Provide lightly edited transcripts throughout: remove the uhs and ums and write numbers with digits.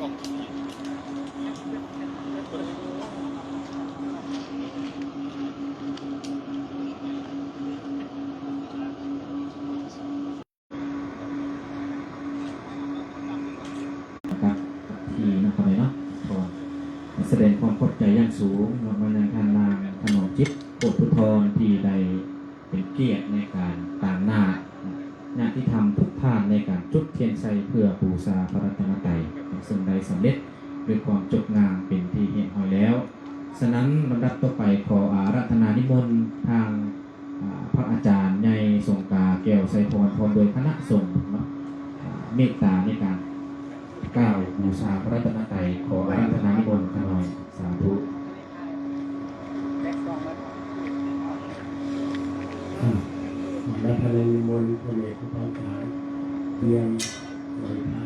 ที่นครเนาะแสดงความขอบใจอย่างสูงมาในทางนางถนอมจิตโปรดพุทธรที่ได้เป็นเกียรติในการต่างหน้าญาติธรรมทุกท่านในการจุดเทียนชัยเพื่อบูชาพระรัตนตรัยซึ่งได้สำเร็จด้วยความจบงามเป็นที่เห็นหอยแล้วฉะนั้นลำดับต่อไปขออาราธนานิมนต์ทางพระอาจารย์ใหญ่ทรงกาแก้วไสพรพร้อมโดยคณะสงฆ์เมตตาในการกล่าวบูชาพระรัตนตรัยขออาราธนานิมนต์ขน้อยสาธุอาราธนานิมนต์พระเดชพระอาจารย์เตรียมไว้พระ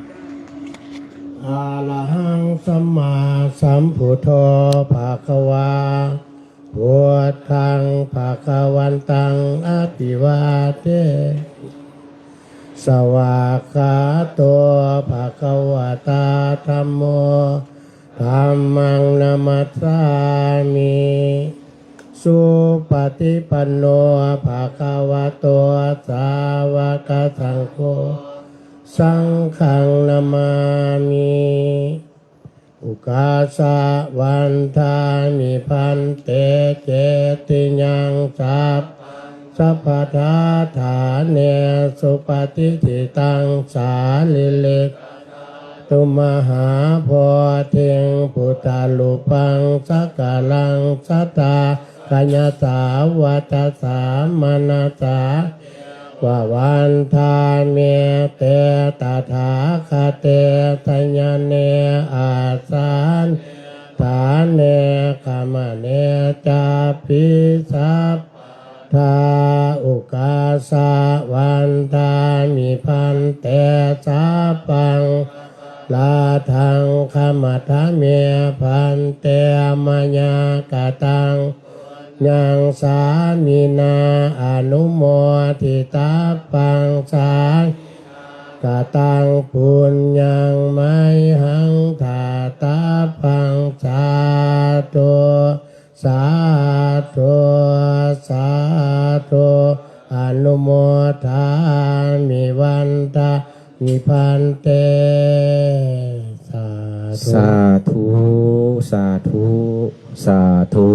อะระหังสัมมาสัมพุทโธภะคะวาพุทธังภะคะวันตังอภิวาเทสวากขาโตภะคะวะตาธัมโมธัมมังนัมมัสสามิสุปฏิปันโนภะคะวะโตสาวกสังโฆสังฆังนามามิอุกาสะวันทามิพันเตเจติยังสัพสัพพะทาฐานเนสุปฏิทิตังสาลิลิกตุมหาโพธิงพุทธาลุปังสักการังสัตตากัญญาสาวัตสามนาสาวาวันทาเมเตตถาคเตทัญญเนอาสานฐานเนกามเนจาปิสัพทาอุกาสะวันทามิพันเตสาปังลาทังขมัทเมพันเตมญากตังยังสามีนาอนุโมทิตาปังสากตังปุญญังไมหังถาตาปังสาธุสาธุสาธุอนุโมทามิวันตามิพันเตสาธุสาธุสาธุ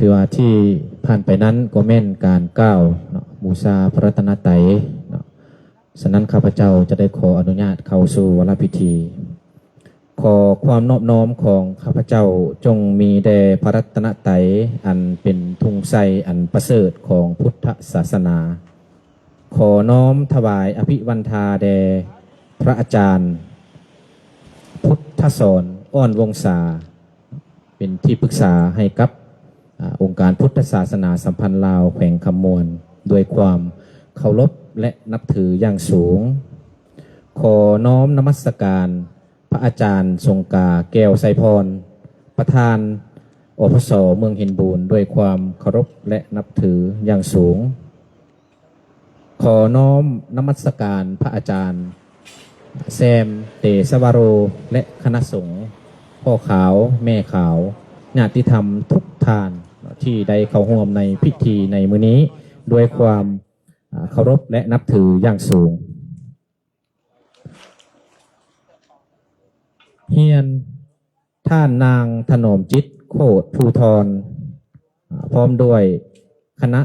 ถือว่าที่ผ่านไปนั้นก็แม่นการก้าวบูชาพระรัตนตรัยฉะนั้นข้าพเจ้าจะได้ขออนุญาตเข้าสู่วรพิธีขอความนอบน้อมของข้าพเจ้าจงมีแด่พระรัตนตรัยอันเป็นธงชัยอันประเสริฐของพุทธศาสนาขอน้อมถวายอภิวันทาแด่พระอาจารย์พุทธสอนอ้อนวงศาเป็นที่ปรึกษาให้กับองค์การพุทธศาสนาสัมพันธ์ลาวแขวงคำมวลด้วยความเคารพและนับถืออย่างสูงขอน้อมนมัสการพระอาจารย์ทรงกาแก้วไสพรประธานอพส.เมืองหินบูรณ์ด้วยความเคารพและนับถืออย่างสูงขอน้อมนมัสการพระอาจารย์แซมเตสวโรและคณะสงฆ์พ่อขาวแม่ขาวญาติธรรมทุกท่านที่ได้เข้าร่วมในพิธีในมื้อนี้ด้วยความเคารพและนับถืออย่างสูงเฮียนท่านนางถนอมจิตโคตรภูธรพร้อมด้วยคณะ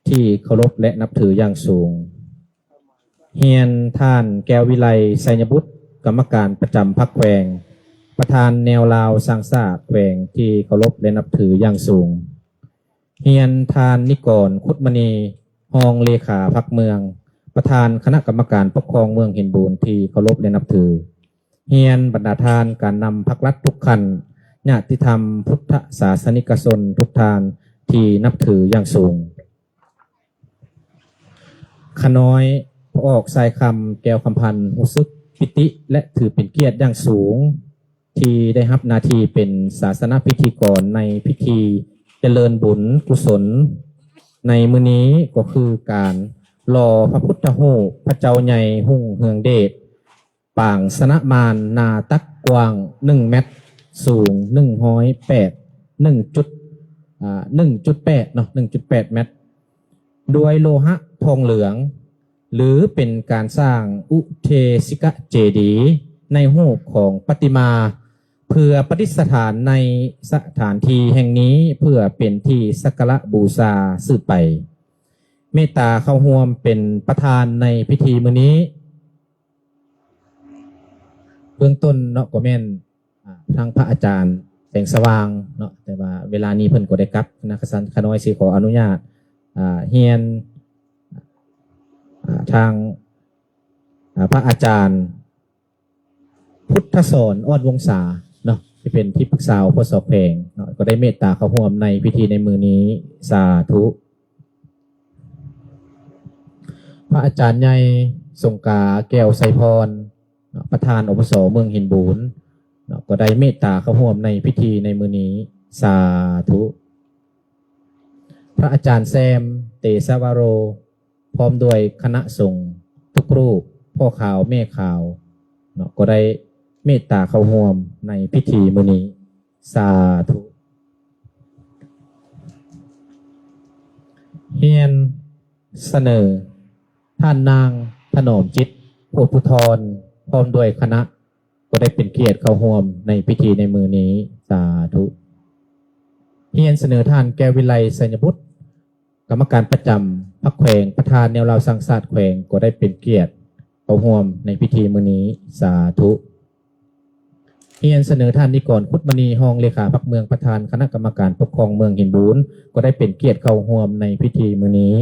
ที่เคารพและนับถืออย่างสูงเฮียนท่านแก้ววิไลไสยบุตรกรรมการประจำพรรคแขวงประธานแนวลาวสร้างสาแขวงที่เคารพและนับถืออย่างสูงเฮียนทานนิกรคุดมณีรองเลขาพรรคเมืองประธานคณะกรรมการปกครองเมืองหินบูรณ์ที่เคารพและนับถือเฮียนบรรดาทานการนำพรรครัฐทุกขันญาติธรรมพุทธศาสนิกชนทุกทานที่นับถืออย่างสูงขน้อยพระออกสายคำแก้วคำพันธ์รู้สึกปิติและถือเป็นเกียรติอย่างสูงที่ได้รับหน้าที่เป็นศาสนพิธีกรในพิธีเจริญบุญกุศลในมื้อนี้ก็คือการ รอพระพุทธหูปพระเจ้าใหญ่หุ่งเฮืองเดชปางสนมานนาตักกว้าง1 เมตรสูง1.8เนาะ1.8 เมตรด้วยโลหะทองเหลืองหรือเป็นการสร้างอุเทสิกเจดีย์ในรูปของปฏิมาเพื่อประดิษฐานในสถานที่แห่งนี้เพื่อเป็นที่สักการะบูชาสืบไปเมตตาเข้าร่วมเป็นประธานในพิธีมื้อนี้เบื้องต้นเนาะก็แม่นทางพระอาจารย์แสงสว่างเนาะแต่ว่าเวลานี้เพิ่นก็ได้กลับนะขน้อยสิขออนุญาตเฮียนทางพระอาจารย์พุทธสอนอ้อนวงศาเนาะที่เป็นที่ปรึกษาพศแพงเนาะก็ได้เมตตาเข้าร่วมในพิธีในมือนี้สาธุพระอาจารย์ใหญ่สงกาแก้วไสพรประธานอปสเมืองหินบูนก็ได้เมตตาเข้าร่วมในพิธีในมือนี้สาธุพระอาจารย์แซมเตสวโรพร้อมด้วยคณะสงฆ์ทุกรูปพ่อข่าวแม่ข่าวก็ได้เมตตาเข้าร่วมในพิธีมือนี้สาธุเฮียนเสนอท่านนางถนอมจิตโพธิพุทธรพร้อมด้วยคณะก็ได้เป็นเกียรติเข้าร่วมในพิธีในมือนี้สาธุเฮียนเสนอท่านแก้ววิไลสัญบุตรกรรมการประจำพรรคแขวงประธานแนวเราสังสาดแขวงก็ได้เป็นเกียรติเข้าร่วมในพิธีมือนี้สาธุเฮียนเสนอท่านนิกรคุดมณีห้องเลขาพรรคเมืองประธานคณะกรรมการปกครองเมืองหินบูนก็ได้เป็นเกียรติเข้าร่วมในพิธีมือนี้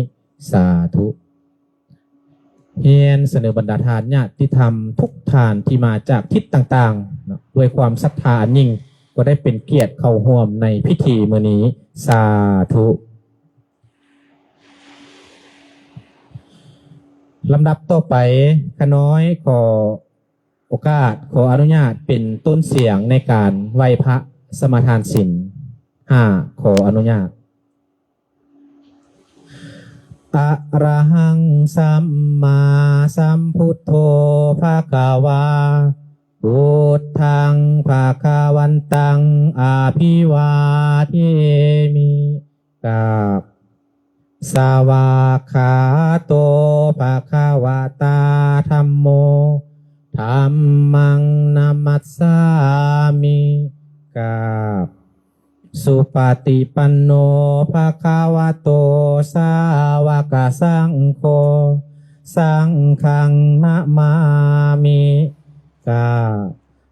สาธุเฮียนเสนอบรรดาทานญาติธรรมทุกทานที่มาจากทิศต่างๆด้วยความศรัทธาอันยิ่งก็ได้เป็นเกียรติเข้าร่วมในพิธีมื้อนี้สาธุลำดับต่อไปขน้อยขอโอกาสขออนุญาตเป็นต้นเสียงในการไหว้พระสมทานศีลขออนุญาตอะระหังสัมมาสัมพุทโธภะคะวาพุทธังภะคะวันตังอาภิวาเทมิกาบสาวาขาโตภะคะวะตาธัมโมธัมมังนัมมัสสามิกาบสุปฏิปันโนภะคะวะโตสาวกสังโฆสังฆังนะมามิกา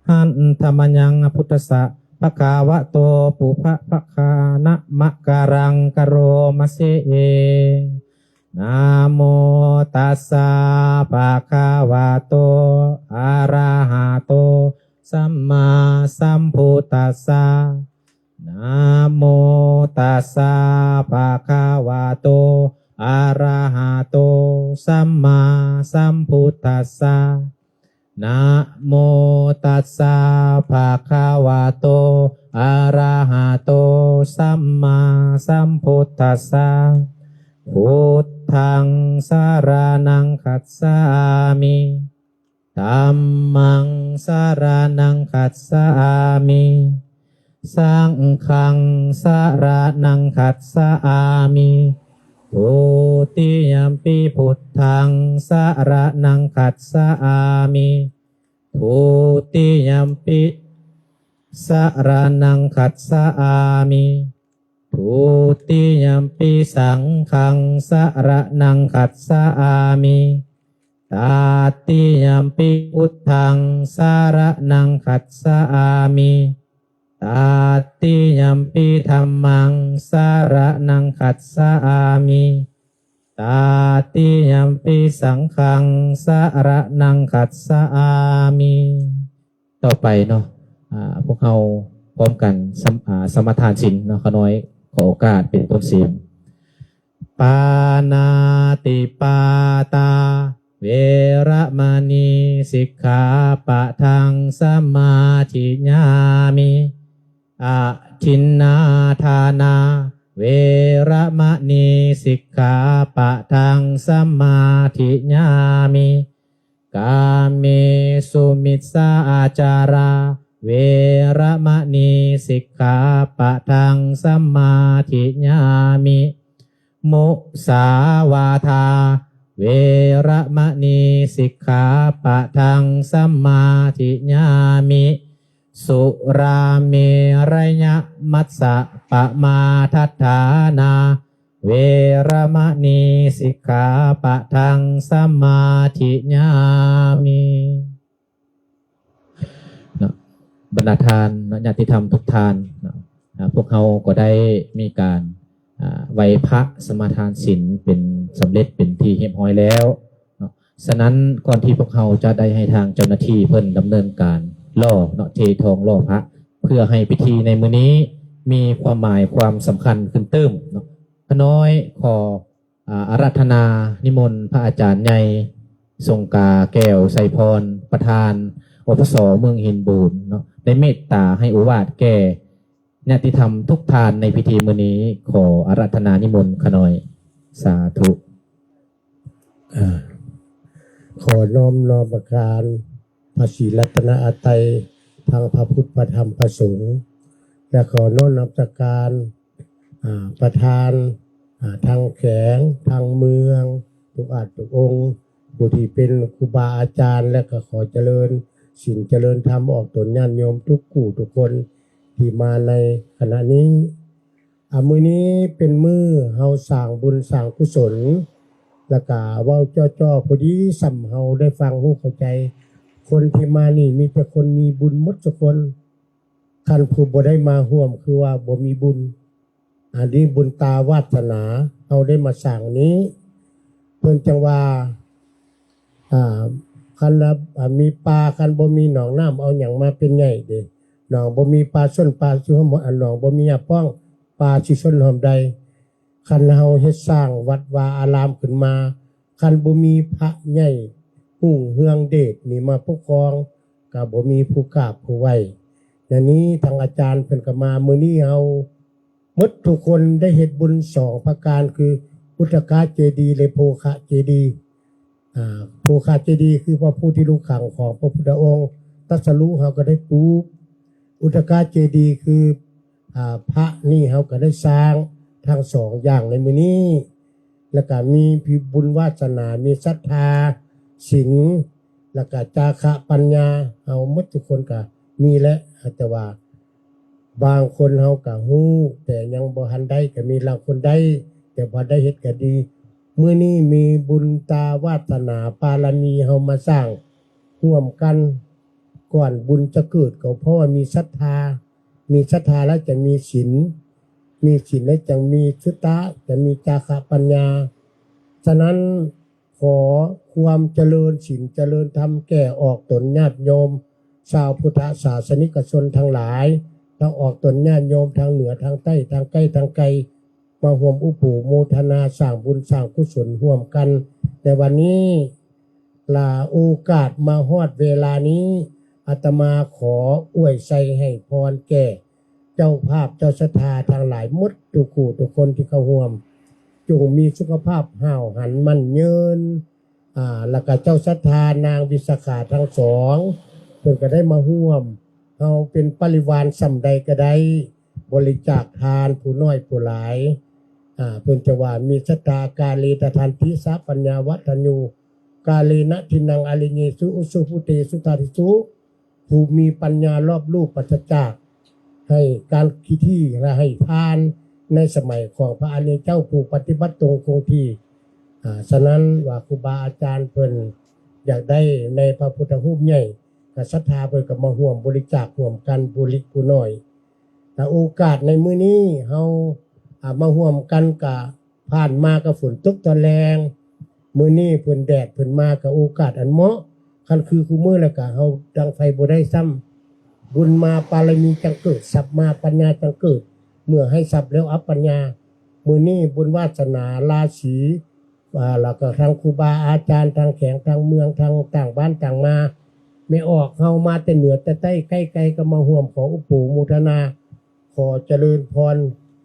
หันธรรมยังพุทธสะภะคะวะโตปุพะภะคะนะมะการังกโรมะเสเอนะโมตัสสะภะคะวะโตอะระหะโตสัมมาสัมพุทธัสสะนะโมตัสสะภะคะวะโตอะระหะโตสัมมาสัมพุทธัสสะนะโมตัสสะภะคะวะโตอะระหะโตสัมมาสัมพุทธัสสะพุทธังสรณังคัจฉามิธัมมังสรณังคัจฉามิสังฆังสรณังคัจฉามิทุติยัมปิพุทธังสรณังคัจฉามิทุติยัมปิสรณังคัจฉามิทุติยัมปิสังฆังสรณังคัจฉามิตาติยัมปิพุทธังสรณังคัจฉามิตาติยัมปิธัมมังสรณังคัจฉามิตาติยัมปิสังฆังสรณังคัจฉามิต่อไปเนาะพวกเราพร้อมกันสมทานศีลเนาะขน้อยขอโอกาสเป็นต้นเสียงปานาติปาตาเวระมณีสิกขาปะทังสมาธิญามิอาทินนาทานาเว เวระมะนีสิกขาปะทังสมาธิญามิกาเมสุมิสสาอาจาราเวระมะนีสิกขาปะทังสมาธิญามิมุสาวาทาเวระมะนีสิกขาปะทังสมาธิญามิสุราเมรยะมัสสะปะมาทัฏฐานาเวระมะนีสิกขาปะทังสมาธิญามิบรรดาทานญาติธรรมทุกทานพวกเขาก็ได้มีการไหว้พระสมาทานศีลเป็นสำเร็จเป็นที่เรียบร้อยแล้วฉะนั้นก่อนที่พวกเขาจะได้ให้ทางเจ้าหน้าที่เพิ่นดำเนินการล่อเททองล่อพระเพื่อให้พิธีในมื้อนี้มีความหมายความสำคัญขึ้นเติมพระน้อยขออาราธนานิมนต์พระอาจารย์ใหญ่ทรงกาแก้วไสพรประธานอปสเมืองหินบูรณ์ได้เมตตาให้โอวาทแก่ญาติธรรมทุกทานในพิธีมื้อนี้ขออาราธนานิมนต์ขน้อยสาธุขอน้อมประการพระศรีรัตนตรัยทางพระพุทธพระธรรมพระสงฆ์และขอน้อมนับประการประธานทางแขวงทางเมืองทุกทุกองค์ผู้ที่เป็นครูบาอาจารย์และก็ขอเจริญศีลเจริญธรรมออกตนญาติโยมทุกคู่ทุกคนที่มาในขณะนี้มื้อนี้เป็นมื้อเฮาสร้างบุญสร้างกุศลแล้วก็เว้าจ้อๆพอดีสำเฮาได้ฟังฮู้เข้าใจคนที่มานี่มีแต่คนมีบุญหมดทุกคนคันผู้บ่ได้มาร่วมคือว่าบ่มีบุญอันนี้บุญตาวาสนาเฮาได้มาสร้างนี้เพิ่นจังว่าคันมีปลาคันบ่มีหนองน้ำเอาหยังมาเป็นใหญ่เด้หนองบ่มีปลาส้นปลาสิหอมอันหนองบ่มีหญ้าป้องปลาสิส้นหอมใดคันเฮาเฮ็ดสร้างวัดวาอารามขึ้นมาคันบ่มีพระใหญ่หุ่งเฮืองเดชนี่มาปกครองก็บ่มีผู้กราบผู้ไหว้อย่างนี้ทางอาจารย์เพิ่นก็มามื้อนี้เฮาหมดทุกคนได้เฮ็ดบุญ2ประการคือพุทธกาเจดีย์และโภคะเจดีย์โภคะเจดีย์คือพระผู้ที่ลูกขังของพระพุทธองค์ตรัสรู้เฮาก็ได้ปลูกอุทกาเจดีย์คือพระนี่เฮาก็ได้สร้างทั้ง2อย่างในมื้อนี้แล้วก็มีพิบุญวาสนามีศรัทธาศีลแล้วก็จาคะปัญญาเฮาหมดทุกคนก็มีและแต่ว่าบางคนเฮาก็ฮู้แต่ยังบ่ทันได้ก็มีบางคนได้แต่พอได้เฮ็ดก็ดีมื้อนี้มีบุญตาวาสนาปารมีเฮามาสร้างร่วมกันก่อนบุญจะเกิดก็เพราะว่ามีศรัทธาแล้วจะมีศีลแล้วจะมีสุตตะจะมีจาคะปัญญาฉะนั้นขอความเจริญศีลเจริญธรรมแก่ออกตนญาติโยมชาวพุทธศาสนิกชนทั้งหลายทั้งออกตนญาติโยมทางเหนือทางใต้ทางใกล้ทางไกลมาร่วมอุปโมทนาสร้างบุญสร้างกุศลร่วมกันแต่วันนี้ลาโอกาสมาฮอดเวลานี้อาตมาขออวยใส่ให้พรแก่เจ้าภาพเจ้าศรัทธาทางหลายมุดทุกคู่ทุกคนที่เข้าร่วมจงมีสุขภาพห่าวหันมั่นยืนแล้วก็เจ้าศรัทธานางวิสาขาทั้งสองเพิ่นก็ได้มาร่วมเอาเป็นปริวารสำใดก็ได้บริจาคทานผู้น้อยผู้หลายเพิ่นจะว่ามีศรัทธากาเลตทันติสะปัญญาวัฒญูกาเลนะทินังอลิเยสุอุสุพุเตสุตาทิสุผู้มีปัญญารอบรู้ปัจจักให้การคิดที่และให้ทานในสมัยของพระอริยเจ้าผู้ปฏิบัติตรงคงที่ฉะนั้นว่าครูบาอาจารย์เพิ่นอยากได้ในพระพุทธรูปใหญ่กับศรัทธาเพิ่นก็มาร่วมบริจาคร่วมกันผู้เล็กผู้น้อยแต่โอกาสในมื้อนี้เฮามาร่วมกันกับผ่านมากับฝนตกตอนแรงมื้อนี้เพิ่นแดดเพิ่นมากับโอกาสอันเหมาะคันคือคู่มื้อแล้วก็เฮาดังไฟบ่ได้ซ้ำบุญมาปารมีจังเกิดทรัพย์มาปัญญาจังเกิดเมื่อให้ทรัพย์แล้วอัปปัญญามื้อนี้บุญวาสนาราศีแล้วก็ทางครูบาอาจารย์ทางแขงทางเมืองทางต่างบ้านต่างมาไม่ออกเฮามาแต่เหนือแต่ใต้ใกล้ๆก็มาร่วมขออุปโภคโมทนาขอเจริญพร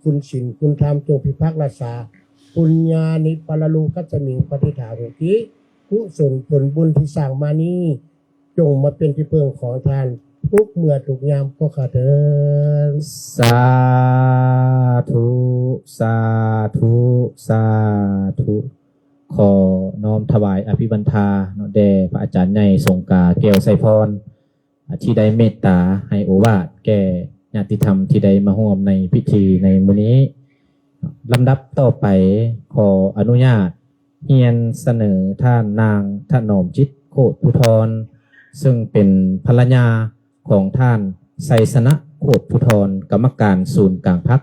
คุณศีลคุณธรรมจงพิพักษ์รักษาปุญญานิปรลูกัจจมิงปฏิฐาหุติกุศลผลบุญที่สร้างมานี้จงมาเป็นที่พึ่งของทานทุกเมื่อทุกยามก็ขาเถิด สาธุสาธุสาธุขอน้อมถวายอภิวันทาเนาะแด่พระอาจารย์ใหญ่ทรงกาแก้วไสพรที่ได้เมตตาให้โอวาทแก่ญาติธรรมที่ได้มาร่วมในพิธีในมื้อนี้ลำดับต่อไปขออนุญาตเรียนเสนอท่านนางถนอมจิตโคตรภูธรซึ่งเป็นภรรยาของท่านไสสนะโคตรภูธรกรรมการศูนย์กลางพรรค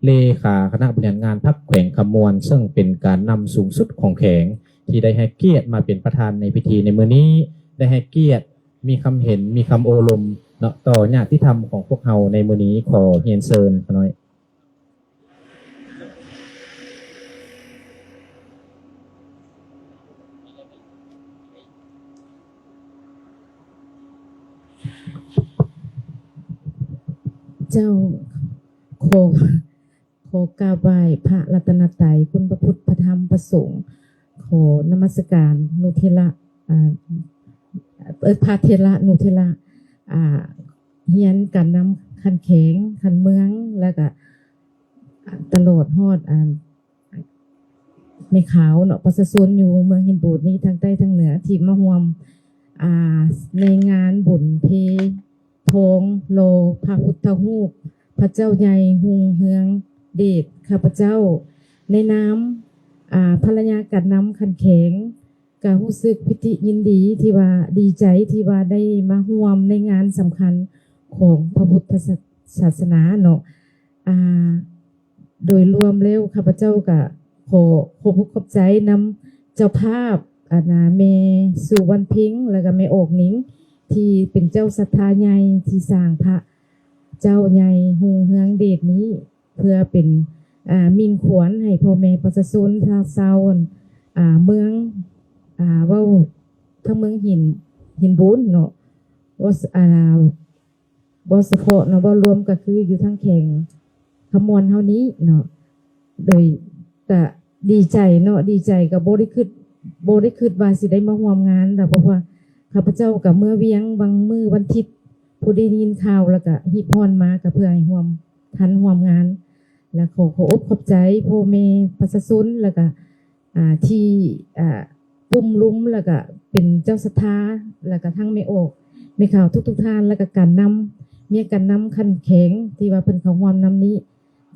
เลขาคณะบริหารงานพรรคแขวงคำมวลซึ่งเป็นการนำสูงสุดของแขวงที่ได้ให้เกียรติมาเป็นประธานในพิธีในมื้อนี้ได้ให้เกียรติมีคำเห็นมีคำโอลมเนาะต่อญาติธรรมของพวกเราในมื้อนี้ขอเรียนเชิญหน่อย เจ้าขอขอกราบไหว้พระรัตนตรัยคุณพระพุทธพระธรรมพระสงฆ์ขอนมัสการนุเทระพระเทระนุเทระเฮียนกันนำคันแข็งคันเมืองแล้วก็ตลอดฮอดไม่ขาวเนาะประชาชนอยู่เมืองหินบูดนี้ทางใต้ทางเหนือที่มาร่วมในงานบุญเพทองโลพระพุทธรูปพระเจ้าใหญ่หุงเฮืองเดชข้าพเจ้าในน้ำภรรยากัดน้ำคันแข็งก็รู้สึกพิธียินดีที่ว่าดีใจที่ว่าได้มาร่วมในงานสำคัญของพระพุทธศาสนาเนาะโดยรวมแล้วข้าพเจ้าก็ขอบขอบใจนำเจ้าภาพเมสุวรรณพิงค์แล้วก็เมโอกนิ้งที่เป็นเจ้าศรัทธาใหญ่ที่สร้างพระเจ้าใหญ่หุงเฮืองเดชนี้เพื่อเป็นมิ่งขวัญให้พ่อแม่ประชาชนชาวเซาเมืองว่าทั้งเมืองหินบุญเนาะว่าเฉพาะเนาะว่ารวมก็คืออยู่ทั้งแข่งขมวนเท่านี้เนาะโดยก็ดีใจเนาะดีใจกับโบได้คิดว่าสิได้มาร่วมงานแต่เพราะว่าข้าพเจ้ากับเมื่อเวียงบางมือวันทิศผู้ได้ยินข่าวแล้วก็ฮิพรมากับเพื่อให้ร่วมทันร่วมงานแล้วขอขอบใจพ่อแม่ประชาชนแล้วก็ที่ปุ่มลุ้มแล้วก็เป็นเจ้าศรัทธาแล้วก็ทั้งไม่โอกไม่ข่าวทุกท่านแล้วก็การนำมีการนำคันแข็งที่ว่าเพิ่นเขาร่วมนำนี้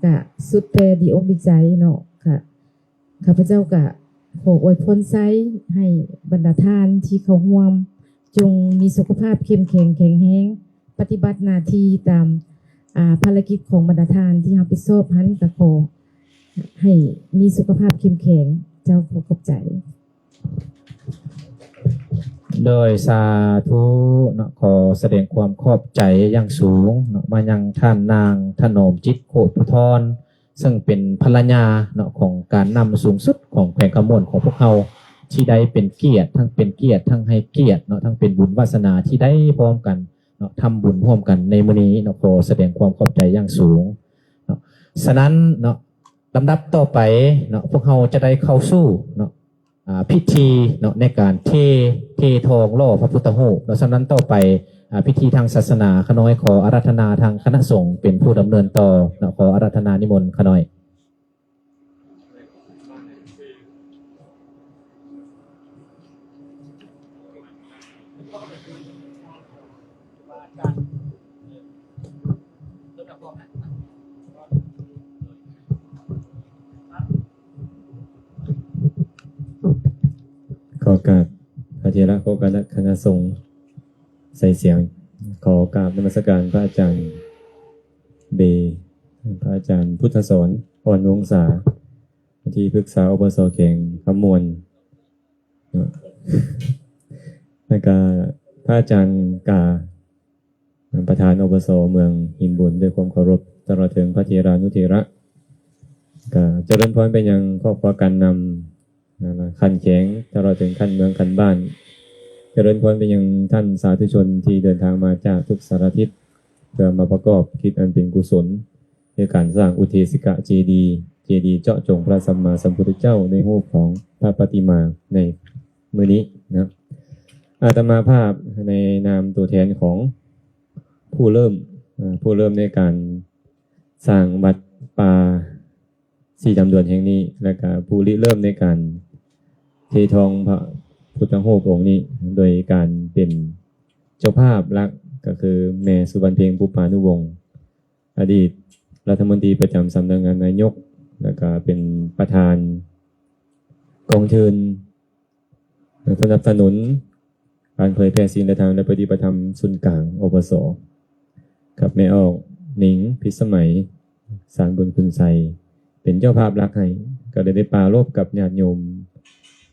ก็สุดแต่ดีอกดีใจเนาะค่ะข้าพเจ้าก็ขออวยพรไซให้บรรดาท่านที่เขาร่วมจงมีสุขภาพเข้มแข็งแข็งแรงปฏิบัติหน้าที่ตามภารกิจของบรรดาท่านที่รับผิดชอบหันก็ขอให้มีสุขภาพเข้มแข็งเจ้าขอบใจโดยสาธุเนาะขอแสดงความขอบใจอย่างสูงเนาะมายังท่านนางถนอมจิตโคตรภูธรซึ่งเป็นภรรยาเนาะของการนำสูงสุดของแขวงขมวลของพวกเราที่ได้เป็นเกียรติทั้งเป็นเกียรติทั้งให้เกียรติเนาะทั้งเป็นบุญวาสนาที่ได้พร้อมกันเนาะทำบุญร่วมกันในมื้อนี้เนาะขอแสดงความขอบใจอย่างสูงเนาะฉะนั้นเนาะลำดับต่อไปเนาะพวกเราจะได้เข้าสู่เนาะพิธีเนาะในการเททองล่อพระพุทธรูปเนาะฉะนั้นต่อไปพิธีทางศาสนาขน้อยขออาราธนาทางคณะสงฆ์เป็นผู้ดำเนินต่อเนาะขออาราธนานิมนต์ขน้อยขอกราบพระเถระขอกราบคณะสงฆ์ใส่เสียงขอกราบนมัสการพระอาจารย์เบพระอาจารย์พุทธสอนอ่อนวงศาที่ปรึกษาอบส.แข่งขมวลแล้วก็พระอาจารย์กาประธานอบส.เมืองหินบุญด้วยความเคารพตลอดถึงพระเถรานุเถระก็เจริญพรเป็นอย่างครอบครัวการนำขันแข็งตลอดถึงขันเมืองขันบ้านเจริญพรเป็นอย่างท่านสาธุชนที่เดินทางมาจากทุกสารทิศเพื่อมาประกอบกิจอันเป็นกุศล ในการสร้างอุเทสิกะเจดีย์เจาะจงพระสัมมาสัมพุทธเจ้าในรูปของพระปฏิมาในมื้อนี้นะอาตมาภาพในนามตัวแทนของผู้เริ่มในการสร้างวัดป่าสีดำดวนแห่งนี้และก็ผู้ริเริ่มในการเททองพระพุทธรูปองค์นี้โดยการเป็นเจ้าภาพหลักก็คือแม่สุวรรณเพ็งปุปปานุวงศ์อดีตรัฐมนตรีประจำสำนักงานนายกแล้วก็เป็นประธานกองทุนสนับสนุนการเผยแพร่ศีลธรรมและปฏิบัติธรรมศูนย์กลางอปสกับแม่ออกหนิงพิสมัยสารบุญคุณไซเป็นเจ้าภาพรักให้ก็เลยได้ปรารภกับญาติโยม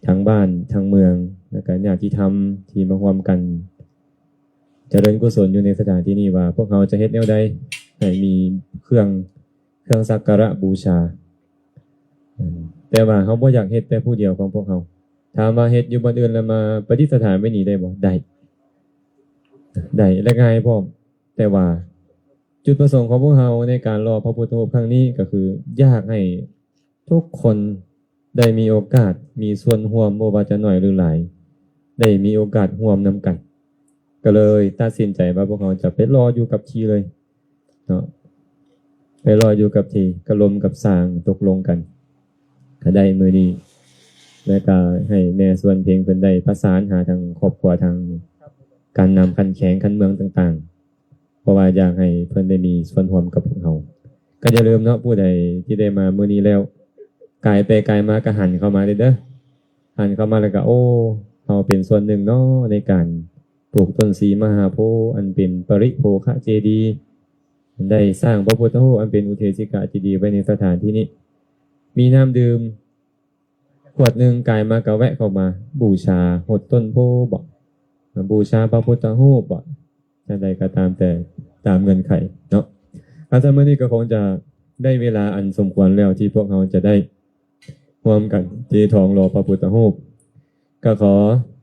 ทั้งบ้านทั้งเมืองและก็ญาติธรรมที่มาร่วมกันเจริญกุศลอยู่ในสถานที่นี้ว่าพวกเขาจะเฮ็ดแนวใดให้มีเครื่องสักการะบูชาแต่ว่าเขาบ่อยากเฮ็ดแต่ผู้เดียวของพวกเขาถามว่าเฮ็ดอยู่บ้านอื่นแล้วมาประดิษฐานไว้นี่ได้บ่ได้และง่ายพร้อมแต่ว่าจุดประสงค์ของพวกเราในการรอพระพุทธรูปครั้งนี้ก็คืออยากให้ทุกคนได้มีโอกาสมีส่วนร่วมบ่ว่าจะน้อยหรือหลายได้มีโอกาสร่วมนำกันก็เลยตัดสินใจว่าพวกเราจะไปรออยู่กับที่เลยเนาะไปรออยู่กับที่กระลมกับสร้างตกลงกันก็ได้มื้อนี้แล้วก็ให้แม่ส่วนเพียงเพิ่นได้ประสานหาทางครอบครัวทางการนำคันแข็งคันเมืองต่างๆเพราะว่าอยากให้เพิ่นได้มีส่วนร่วมกับพวกเราก็อย่าลืมเนาะผู้ใดที่ได้มามื้อนี้แล้วกายไปกายมาก็หันเข้ามาเด้อหันเข้ามาแล้วก็โอ้เฮาเป็นส่วนหนึ่งเนาะในการปลูกต้นศรีมหาโพธิ์อันเป็นปริโภคะเจดีย์ได้สร้างพระพุทธรูปอันเป็นอุเทสิกะเจดีย์ไว้ในสถานที่นี้มีน้ำดื่มขวดหนึ่งกายมากะแวะเข้ามาบูชาหดต้นโพบ่บูชาพระพุทธรูปบ่จะใดก็ตามแต่ตามเงื่อนไขเนาะอาจารย์มื้อนี้ก็คงจะได้เวลาอันสมควรแล้วที่พวกเราจะได้ร่วมกันเททองรอพระพุทธรูปก็ขอ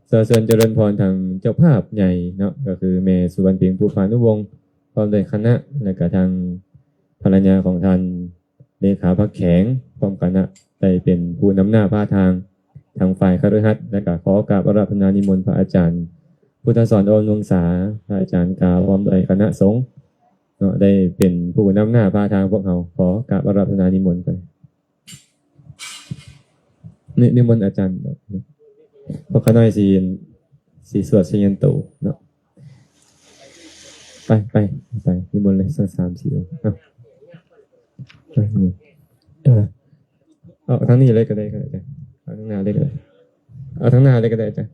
เชิญเจริญพรทางเจ้าภาพใหญ่เนาะก็คือแม่สุวรรณเพ็งปุปปานุวงศ์พร้อมด้วยคณะและก็ทางภรรยาของท่านเลขาพรรคแข็งพร้อมคณะได้เป็นผู้นำหน้าพาทางฝ่ายคฤหัสถ์และก็ขอกราบอาราธนานิมนต์พระอาจารย์พุทธสอนอมวงศาพระอาจารย์กาพร้อมด้วยคณะสงฆ์เนาะได้เป็นผู้นำหน้าพาทางพวกเราขอกราบอาราธนานิมนต์ไปนิมนต์อาจารย์พวกเขาน้อยสีสวดชยันโตเนาะไปนิมนต์เลยสัก3-4องค์เอาทั้งนี้เลยก็ได้ครับอาจารย์เอาทั้งหน้าเลยก็ได้เอาทั้งหน้าเลยก็ได้อาจารย์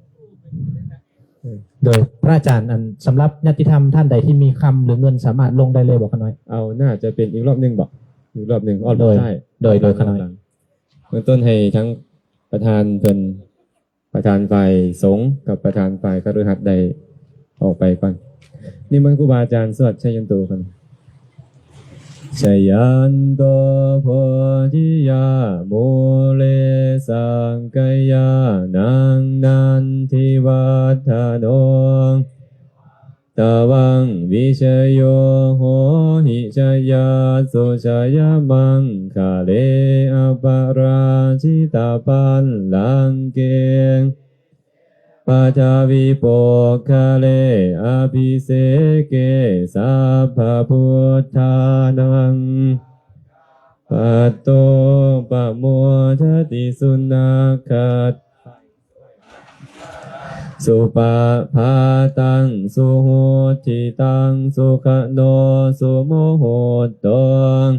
โดยพระอาจารย์อันสำหรับญาติธรรมท่านใดที่มีคำหรือเงินสามารถลงได้เลยบอกขน้อยเอาน่าจะเป็นอีกรอบหนึ่งบอกอีกรอบหนึ่งอ้อมใช่โดยขน้อยเบื้องต้นให้ทั้งประธานเพิ่นประธานฝ่ายสงฆ์กับประธานฝ่ายคฤหัสถ์ได้ออกไปก่อนนี่มันครูบาอาจารย์สวดชัยยันโตกันชัยยันโตโพธิยาโมเลสังกายานังนันทิวัฒโนตวังวิชโยโหหิชยาสุชยมังคาเลอปาราชิตาปันลังเกงปัจาวิโปคาเลอภิเสเกสัพพพุทธานังปัตโตปะโมทติสุนัขคัตสุปะภาตังสุโหติตังสุขโนสุโมโหตง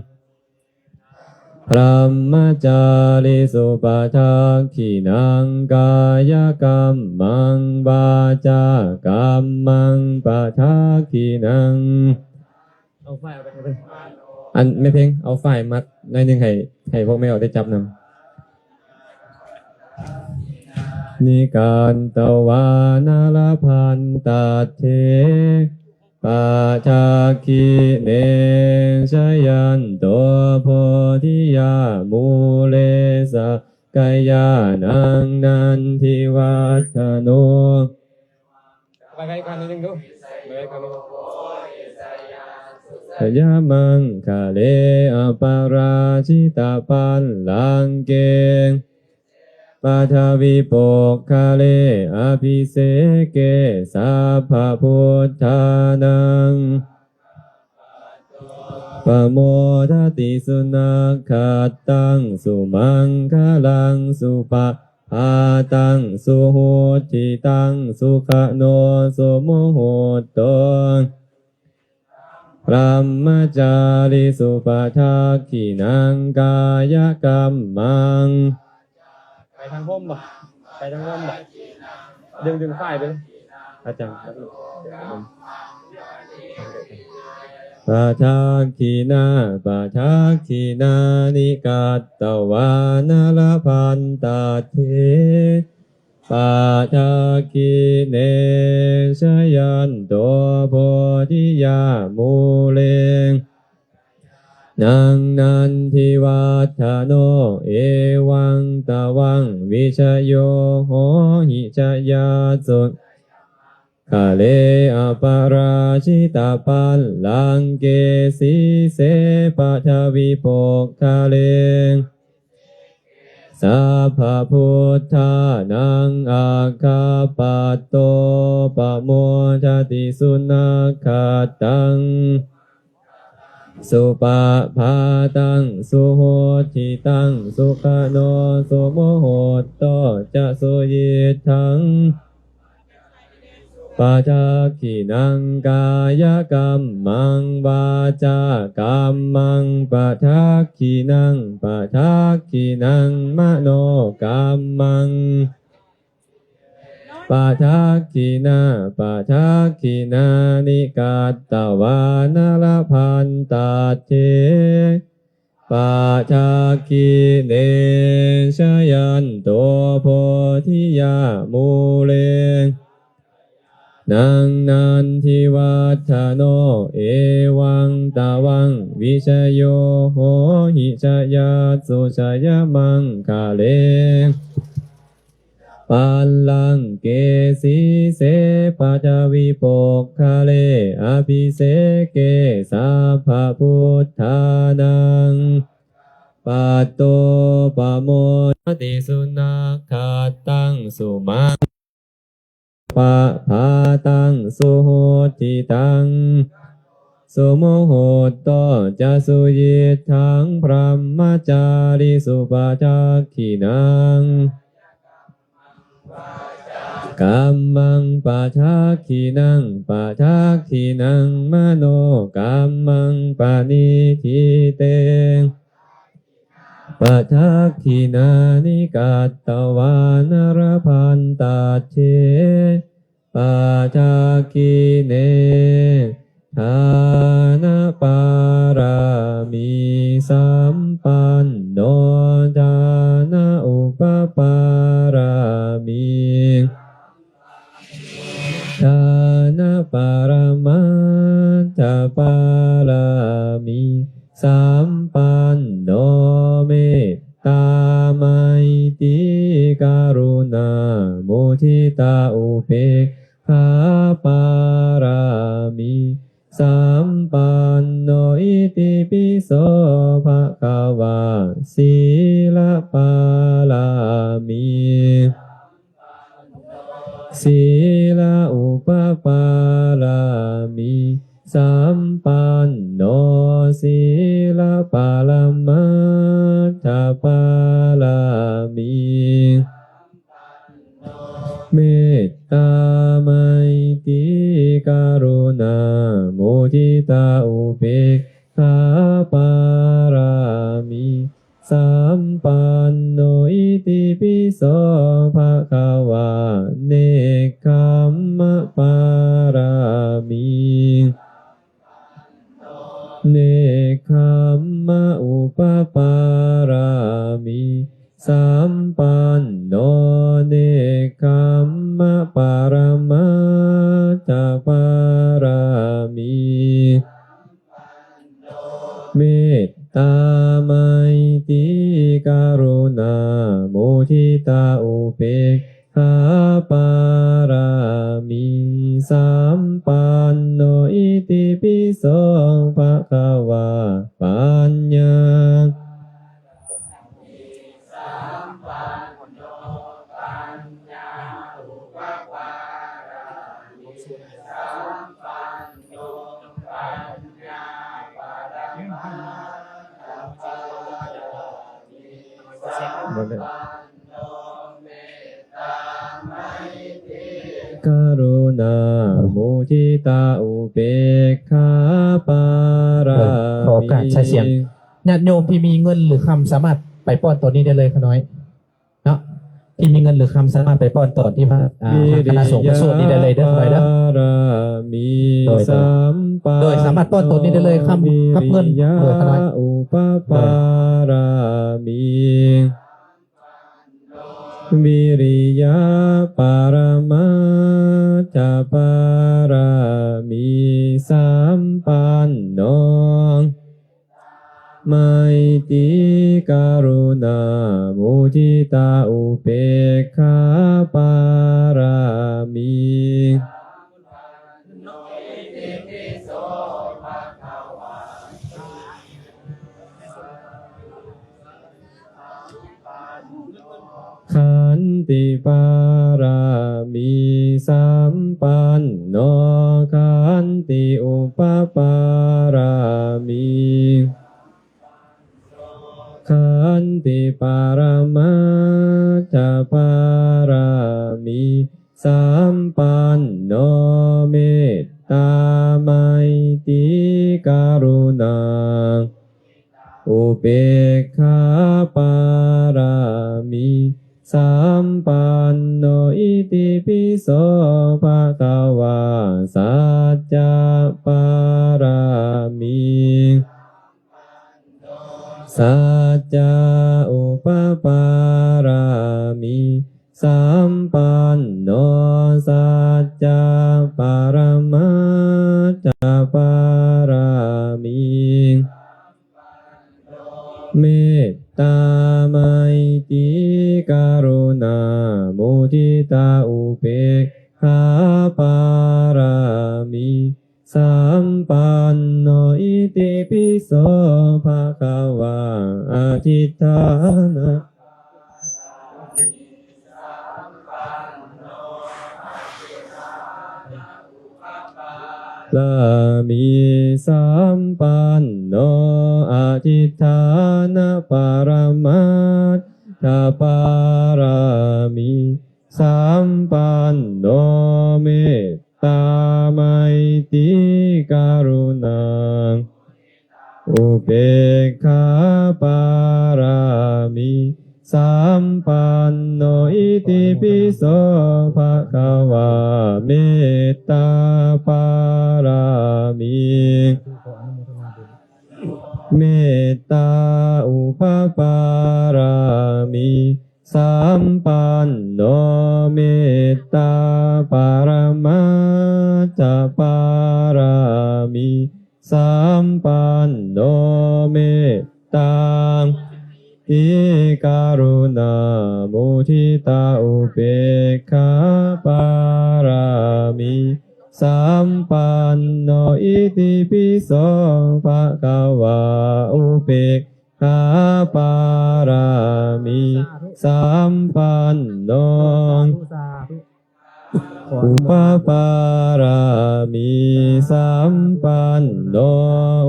พรหมจาริสุปทักขินังกายกรรมังวาจากรรมังปทักขินังเอาไฟเอาไปอันไม่เพ่งเอาไฟมัดหน่อยนึงให้พวกแม่ได้จับนำนิการตวานาลพันตัดเทปัจจคิเนชยันโตโพธิยามูเลสกายานังนันทิวัฒโนไปกันนิดนึงดูไปกันนิดนึง ยามังคาเลอปาราชิตาปันลังเกปัทวิโปกคาเลอภิเสเกสัพพพุทธานังปโมทติสุนัขขัตตังสุมังคลังสุปะพาตังสุโหติตังสุขโนสุโมโหตพระมจาริสุปทักขินังกายกรรมังไปทางร่มบ่ไปทางร่มบ่ดึงฝ่ายไปเลยอาจารย์ปะทักขินาปะทักขินานิกัตตวานลพันตเถปะทักขิเนชยันโตโพธิยามูเลนังนันทิวัฒโนเอวังตะวังวิชโยโหหิชยาสุคาเลอปาราชิตาปัลลังเกสีเสปัทวิโปกคาเลสัพพพุทธานังอาคาปัตโตปโมทติสุนัขขัตตังสุปะพาตังสุโหติตังสุขโนสุโมโหโตจะสุยิทังปัจจขินังกายกรรมังวาจากรรมังปัจจขินังปัจจขินังมโนกรรมังปัจจขินาปัจจขินานิกัตตวานลพันตเถปัจจขิเนชยันโตโพธิยามูเลนังนันทิวัฒโนเอวังตะวังวิชโยโหหิชยาสุชยมังคาเลปัลลังเกสีเสปัทวิโปกคาเลอภิเสเกสัพพพุทธานังปัตโตปโมทติสุนัขขัตตังสุมังปะพาตังสุโหติตังสุโมโหโตจะสุยิทังพระมจาริสุปทักขินังกัมมังปะทักขินังปะทักขินังมโนกัมมังปะนิทิเตปัจจขินานิกัตตวานรพันตเถปัจจขิเนทานปารามิสัมปันโนทานอุปปารามิทานปารมัตถปารามิสัมปันโนเมตตาไมตรีกรุณามุทิตาอุเบกขาปารามิสัมปันโนอิติปิโสภะคะวะศีลปารามิศีลอุปปารามิสัมปันโนศีลปาลมัตถปารามิเมตตาไมตรีกรุณามุทิตาอุเบกขาปารามิสัมปันโนอิติปิโสภะคะวะเนกขัมมะปารามิเนกขัมมะอุปปารามิสัมปันโนเนกขัมมะปารมัตถปารามิเมตตาไมตรีกรุณามุทิตาอุเบกขาปารามิสัมปันโนอิติปิโสภะคะ กรุณามุทิตาอุเบกขาปารา ขอโอกาสใช้เสียง ญาติโยมที่มีเงินหรือคำสามารถไปป้อนตัวนี้ได้เลยขน้อยเนาะที่มีเงินหรือคำสามารถไปป้อนต่อที่พระคณะสงฆ์พระสวดนี้ได้เลยเด้อขน้อยเด้อ มี โดยสามารถป้อนตัวนี้ได้เลยคำกับเงินโดยขน้อย อุปปารามีวิริยะปารมาจาปารามีสัมปันโนไมตรีกรุณามุทิตาอุเบกขาปารามีขันติปารามีสัมปันโนขันติอุปปารามีขันติปารมาจาปารามีสัมปันโนเมตตาไมตรีกรุณาอุเบกขาปารามีสัมปันโนอิติปิโสภะคะวาสัจจะปารามีสัจจะอุปปารามีสัมปันโนสัจจะปรมัจจปารามีเมตตาไมตรีกรุณามุทิตาอุเบกขาปารามีสัมปันโนอิติปิโสภะคะวาอธิฏฐานะ ลามีสัมปันโนอธิฏฐานะปรมัตถปารามีสัมปันโนเมตตาไมตรีกรุณาอุเบกขาปารามีสัมปันโนอิติปิโสภะคะวาเมตตาปารามีเมตตาอุปปารามีสัมปันโนเมตตาปรมัจจปารามีสัมปันโนเมตตาอิการุณามุทิตาอุเบกขาปารามีสัมปันโนอิติปิโสภะคะวาอุเบกขาปารามีสัมปันโนอุปปารามีสัมปันโน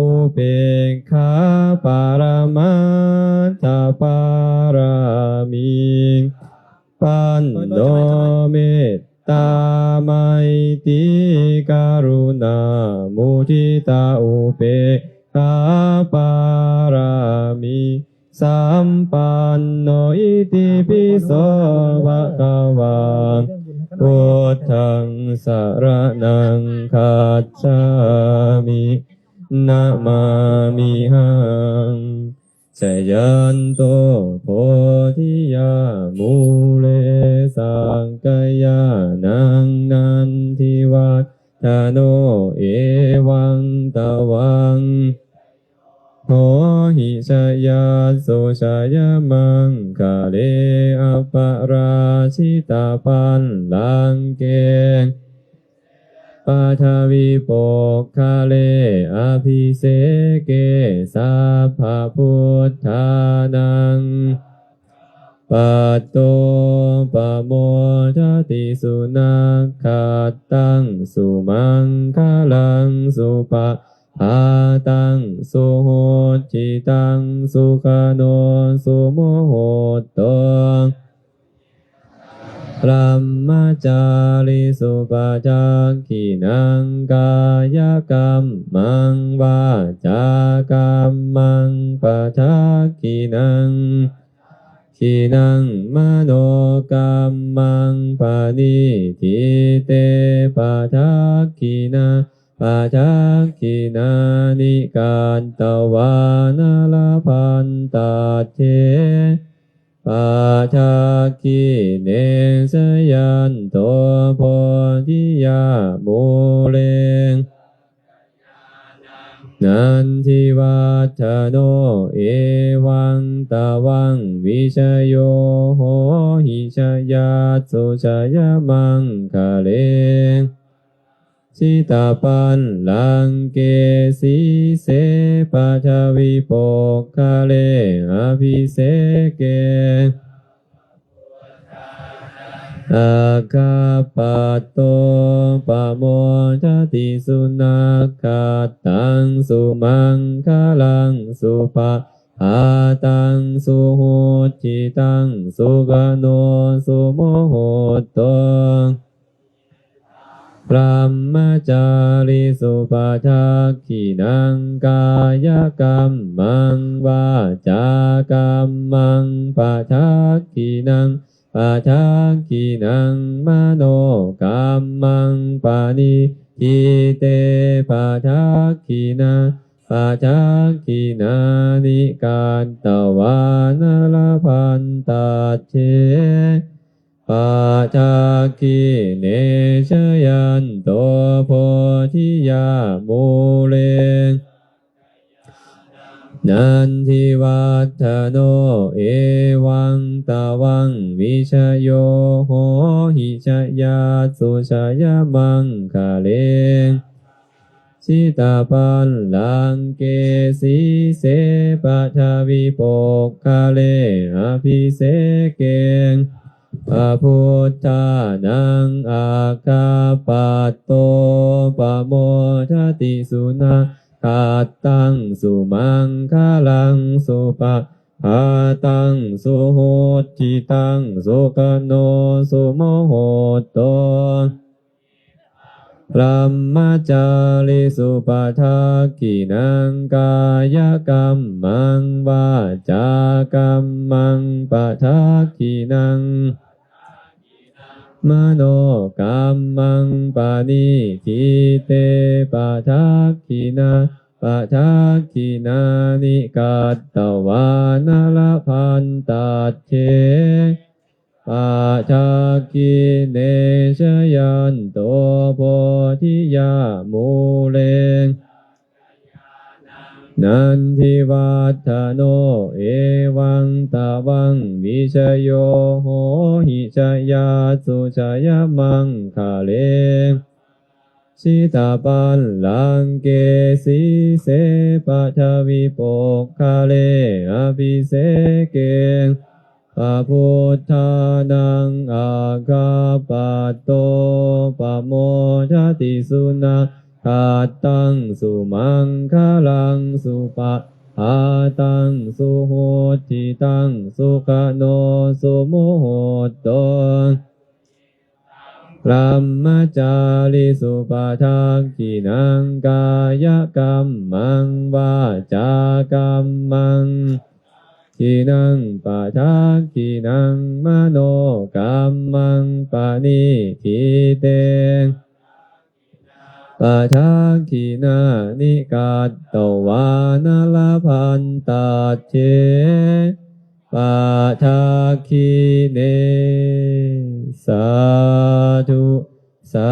อุเบกขาปารมัตถปารามีปันโนเมตตาไมตรีกรุณามุทิตาอุเบกขาปารามีสัมปันโนอิติปิโสภะคะวาพุทธังสรณังคัจฉามินะมามิหังสยันโตโพธิยามูเลสังกายานังนันทิวัฏฏาโนเอวังตวังโหหิชยาโสชยมังคาเลอปราชิตาปันลังเกปาทวิโปกคาเลอภิเสเกสัพพพุทธานัง ปัตโตปะโมทติสุนัขขัตตังสุมังคลังสุปะหาตังสุโหจิตังสุขโนสุโมโหโตพระมจาริสุปจากขินังกายกรรมังวาจากรรมังปะจากขินังขีนังมโนกรรมังปานิทิเตปะจากขินาปะจากขินานิการตวานาลพันตาเทปัจจคิเนสยันโตโพธิยามูเลงนันทิวัฒโนเอวังตาวังวิชโยโหหิชยาสุชยมังคะเลงสิตาปันลังเกสีเสปัทวิโปกคะเลอภิเสเกอาคาปัตโตปะโมทติสุนัขขัตตังสุมังคลังสุปะหาตังสุโหจิตังสุขโนสุโมโหโตพระมจาริสุปจากขินังกายกรรมังวาจากรรมังปะจากขินังปะจากขินังมโนกรรมังปานิทิเตปะจากขินาปะจากขินานิการตวานลพันตาเชปัจจคิเนชยันโตโพธิยามูเลงนันทิวัฒโนเอวังตาวังวิชโยโหหิชยาสุชยมังคะเลงสิตาปันลังเกสีเสปัทวิโปกคะเลอภิเสเกงพระพุทธานังอาคาปัตโตปะโมทติสุนัขขัตตังสุมังคลังสุปะหาตังสุโหจิตังสุขโนสุโมโหโตพระมจาริสุปจากขินังกายกรรมังวาจากรรมังปะจากขินังมโนกรรมังปานิทิเตปะจากขินาปะจากขินานิกัตตวานลพันตาเชปัจจคิเนชยันโตโพธิยามูเลงนันทิวัฒโนเอวังตาวังวิชโยโหหิชยาสุชยมังคะเลงสิตาปันลังเกสีเสปัทวิโปกคะเลอภิเสเกงพระพุทธานังอาคาปัตโตปะโมทติสุนัขขัตตังสุมังคลังสุปะหาตังสุโหจิตังสุขโนสุโมโหโตพระมจาริสุปจากขินังกายกรรมังวาจากรรมังขินังปะจากขินังมโนกรรมังปานิทิเตปะจากขินานิกัตตวานลพันตาเชปัจจคิเนสาธุสา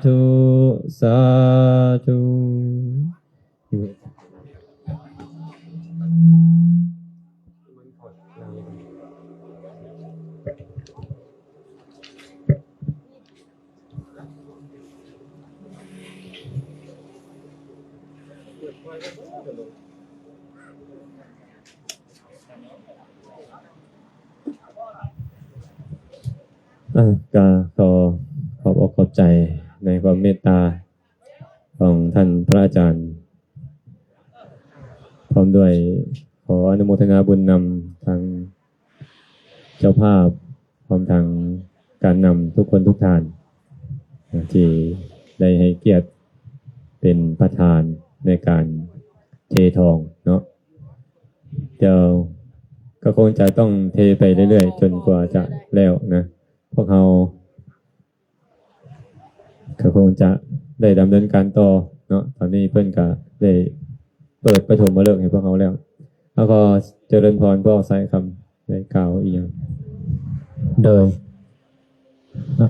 ธุสาธุ ก็ขอบอกขอบใจในความเมตตาของท่านพระอาจารย์พร้อมด้วยขออนุโมทนาบุญนำทางเจ้าภาพพร้อมทางการนำทุกคนทุกท่านที่ได้ให้เกียรติเป็นประธานในการเททองเนาะเดี๋ยวก็คงจะต้องเทไปเรื่อยๆจนกว่าจะแล้วนะพวกเราก็คงจะได้ดำเนินการต่อเนาะตอนนี้เพื่อนก็ได้เปิดปฐมฤกษ์ให้พวกเขาแล้วก็เจริญพรพ่อใส่คำได้กล่าวอีกอย่าง โดย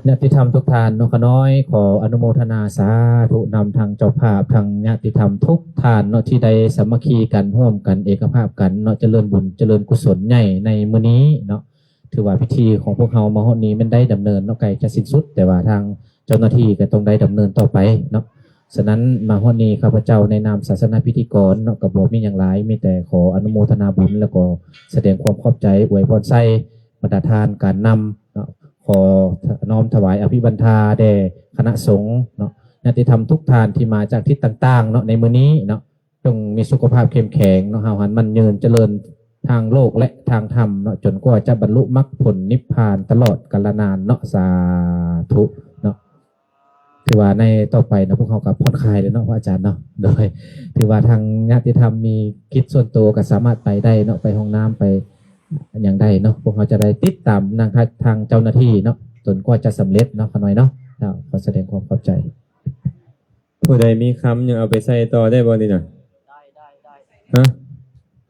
ญาติธรรมทุกท่านนกน้อยขออนุโมทนาสาธุนำทางเจ้าภาพทางญาติธรรมทุกท่านเนาะที่ได้สามัคคีกันร่วมกันเอกภาพกันเนาะเจริญบุญเจริญกุศลใหญ่ในมื้อนี้เนาะถือว่าพิธีของพวกเรามาฮอดนี้มันได้ดำเนินเนาะไกลจะสิ้นสุดแต่ว่าทางเจ้าหน้าที่ก็ต้องได้ดำเนินต่อไปเนาะฉะนั้นมาฮอดนี้ข้าพเจ้าในนามศาสนาพิธีกรเนาะก็บ่มีหยังหลายมีแต่ขออนุโมทนาบุญแล้วก็แสดงความขอบใจอวยพรใส่บรรดาทานการนำเนาะขอน้อมถวายอภิบันทาแด่คณะสงฆ์เนาะญาติธรรมทุกท่านที่มาจากทิศต่างๆเนาะในมื้อนี้เนาะต้องมีสุขภาพเข้มแข็งเนาะหาหันมันยืนเจริญทางโลกและทางธรรมเนาะจนกว่าจะบรรลุมรรคผลนิพพานตลอดกาลนานเนาะสาธุเนาะถือว่าในต่อไปนะพวกเขากับผ่อนคลายเลยเนาะพระอาจารย์เนาะโดยถือว่าทางญาติธรรมมีกิจส่วนตัวก็สามารถไปได้เนาะไปห้องน้ำไปอย่างใดเนาะพวกเขาจะได้ติดตามทางเจ้าหน้าที่เนาะจนกว่าจะสำเร็จเนาะขอหน่อยเนาะขอแสดงความขอบใจ ผู้ใดมีคำยังเอาไปใส่ต่อได้บ่นี่น่ะฮะ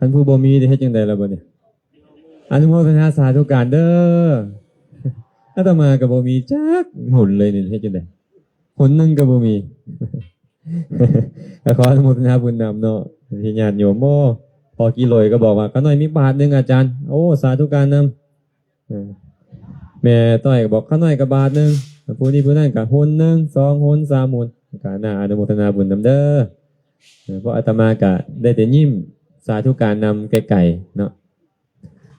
ท่านผู้บ่มีได้เฮ็ดจังไดล่ะบ่เนี่ยอนุโมทนาสาธุการเด้ออาตมาก็บ่มีจักหุ่นเลยนี่เฮ็ดจังไดหุ่นนึงก็บ่มี ก็ขออนุโมทนาบุญนำเนาะที่ญาติโยมโมพอกิโลยก็บอกว่าก็น้อยมีบาทนึงอาจารย์โอ้สาธุการนำแม่ต้อยก็บอกข้าน้อยก็บาทนึงผู้นี้ผู้นั้นก็หุ่นนึง2หุ่น3หุ่นก็น่าอนุโมทนาบุญนำเด้อเพราะอาตมาก็ได้แต่ยิ้มสาธุการนำไกลๆเนาะ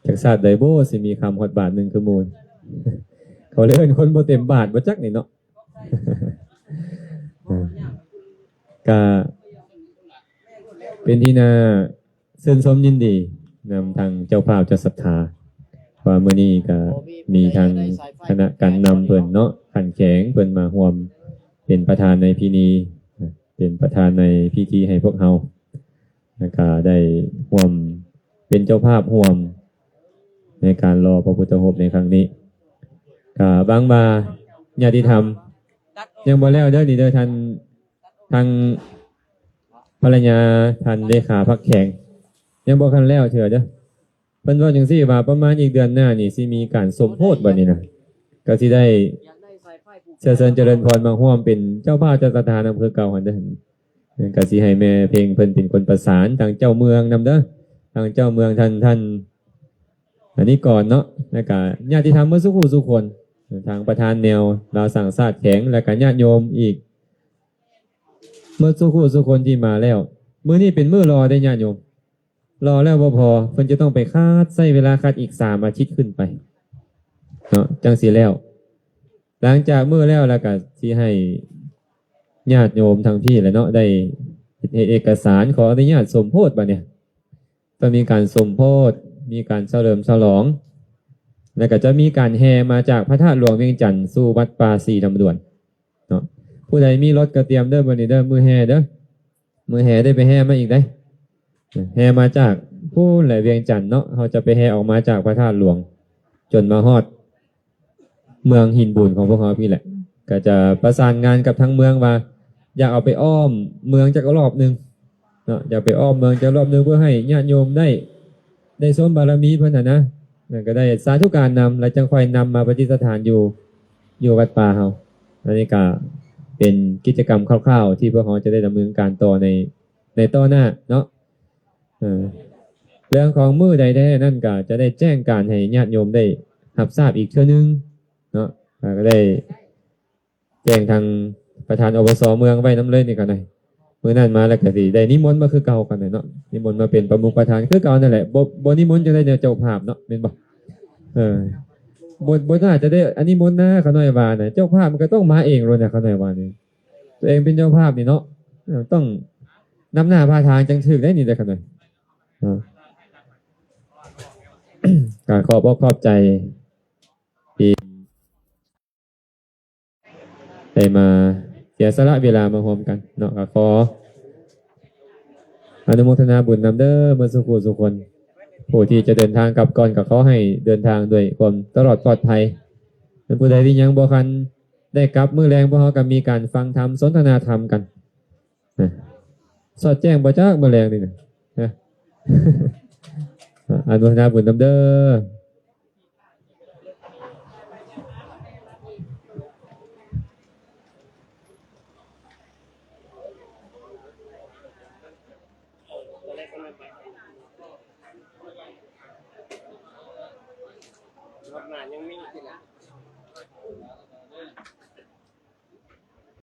จากศาสตร์ไดโบสิมีคำฮอดบาทนึงคือมูล เขาเลยเป็นคนบ่เต็มบาทบ่จักนี่เนาะ ก็เป็นที่น่าชื่นชมยินดีนำทางเจ้าภาพเจ้าศรัทธาว่ามื้อนี้ก็มีทางคณะการนำเพิ่นเนาะขันแข็งเพิ่นมาร่วมเป็นประธานในพิธีเป็นประธานในพิธีให้พวกเฮาแล้วก็ได้ร่วมเป็นเจ้าภาพร่วมในการรอพระพุทธรูปในครั้งนี้ก็บางบาญาติธรรมยังบ่แล้วเด้อนี่เด้อท่านทางภรรยาท่านเลขาพักแข็งยังบ่คันแล้วเถื่อเด้อเพิ่นว่าจังซี่ว่าประมาณอีกเดือนหน้านี่สิมีการสมโพธิบัดนี้นะก็สิได้เชิญเจริญพรมาร่วมเป็นเจ้าภาพเจ้าประธานอำเภอเก่าหั่นเด้อก็สิให้แม่เพลงเพิ่นเป็นคนประสานทางเจ้าเมืองนำเด้อทางเจ้าเมืองท่านอันนี้ก่อนเนาะแล้วก็ญาติธรรมเมื่อสุขุสุคนทางประธานแนวเราสั่งศาสตร์แข็งและก็ญาติโยมอีกเมื่อสุคนที่มาแล้วมื้อนี้เป็นมื้อรอได้ญาติโยมรอแล้วบ่พอเพิ่นจะต้องไปคัดใช้เวลาคัดอีก3อาทิตย์ขึ้นไปเนาะจังสิแล้วหลังจากมื้อแล้วก็สิให้ญาติโยมทางพี่แหละเนาะได้เอกสารขออนุญาตสมโพธิบัดเนี่ยต้องมีการสมโพธิมีการเฉลิมฉลองแล้วก็จะมีการแห่มาจากพระธาตุหลวงเวียงจันทร์สู่วัดป่าศรีดำด่วนเนาะผู้ใดมีรถก็เตรียมเด้อบัดนี้เด้อมือแห่เด้อมือแห่ได้ไปแห่มาอีกได้แห่มาจากผู้แหลเวียงจันทร์เนาะเขาจะไปแห่ออกมาจากพระธาตุหลวงจนมาฮอดเมืองหินบุญของพวกเขาพี่แหละก็จะประสานงานกับทางเมืองว่าอยากเอาไปอ้อมเมืองจักรอบนึงเนาะอยากไปอ้อมเมืองจักรอบนึงเพื่อให้ญาติโยมได้สมบารมีเพิ่นน่ะนะนั่นก็ได้สาธุการนำและจังค่อยนำมาประดิษฐานอยู่วัดป่าเฮาอันนี้ก็เป็นกิจกรรมคร่าวๆที่พวกเขาจะได้ดำเนินการต่อในต่อหน้าเนาะเรื่องของมื้อใดได้นั่นก็จะได้แจ้งการให้ญาติโยมได้รับทราบอีกเทื่อนึงเนาะก็ได้แจ้งทางประธานอบส.เมืองไว้นำเลยนี่ก็ได้มื้อนั้นมาแล้วก็สิได้นิมนต์มาคือเก่ากันเนาะนิมนต์มาเป็นประมุขประธานคือเก่านั่นแหละบ่นิมนต์จะได้เจ้าภาพเนาะแม่นบ่ บทน่าจะได้อันนี้มนต์นะเขาหน่อยว่านะเจ้าภาพมันก็ต้องมาเองเลยนะเขาหน่อยว่านี่ตัวเองเป็นเจ้าภาพนี่เนาะต้องนำหน้าพาทางจังถึกได้นี่ได้เขาหน่อยการขอบอกขอบใจที่ได้มาเสียสละเวลามาร่วมกันเนาะก็ขออนุโมทนาบุญนำเด้อเมื่อสุขสุขคนผู้ที่จะเดินทางกลับก่อนก็ขอให้เดินทางด้วยความตลอดปลอดภัยเป็นผู้ใดที่ยังบ่คันได้กลับมื้อแรงพวกเขาก็มีการฟังธรรมสนทนาธรรมกันนะสอดแจ้งบ่จักมื้อแรงนี่นะอนุโมทนาบุญนำเด้อ